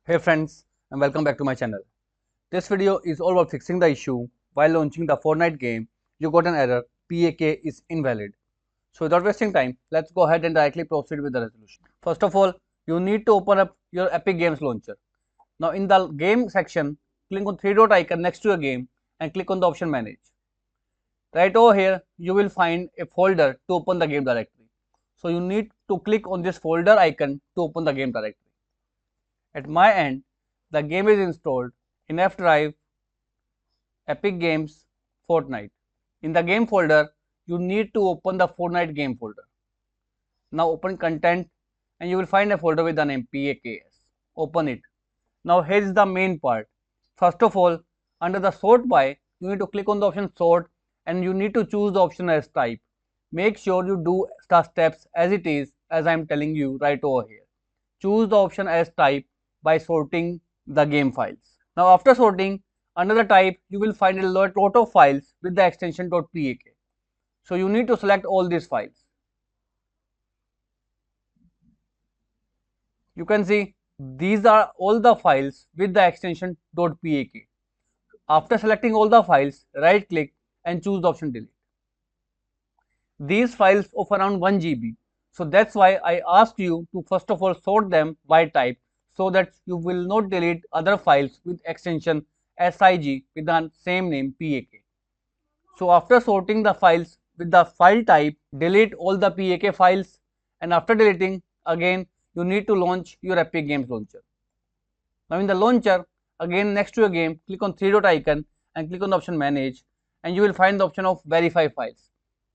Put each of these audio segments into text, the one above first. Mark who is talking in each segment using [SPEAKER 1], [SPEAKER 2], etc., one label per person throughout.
[SPEAKER 1] Hey friends, and welcome back to my channel. This video is all about fixing the issue while launching the Fortnite game. You got an error, PAK is invalid. So without wasting time, let's go ahead and directly proceed with the resolution. First of all, you need to open up your Epic Games launcher. Now in the game section, click on three dot icon next to your game and click on the option manage. Right over here, you will find a folder to open the game directory. So you need to click on this folder icon to open the game directory. At my end, the game is installed in F drive, Epic Games, Fortnite. In the game folder, you need to open the Fortnite game folder. Now open content and you will find a folder with the name PAKS. Open it. Now here is the main part. First of all, under the sort by, you need to click on the option sort and you need to choose the option as type. Make sure you do the steps as it is, as I am telling you right over here. Choose the option as type by sorting the game files. Now after sorting, under the type you will find a lot of files with the extension .pak. So you need to select all these files. You can see these are all the files with the extension .pak. After selecting all the files, right click and choose the option delete. These files of around 1 GB. So that's why I asked you to first of all sort them by type, so that you will not delete other files with extension SIG with the same name PAK. So after sorting the files with the file type, delete all the PAK files, and after deleting, again you need to launch your Epic Games launcher. Now in the launcher, again next to your game, click on three dot icon and click on the option manage, and you will find the option of verify files.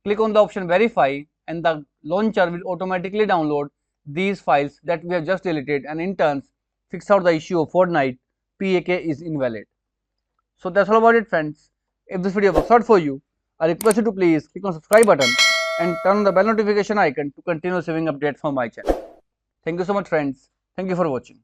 [SPEAKER 1] Click on the option verify and the launcher will automatically download these files that we have just deleted, and in turn fix out the issue of Fortnite PAK is invalid. So that's all about it friends. If this video was helpful for you, I request you to please click on subscribe button and turn on the bell notification icon to continue receiving updates from my channel. Thank you so much friends. Thank you for watching.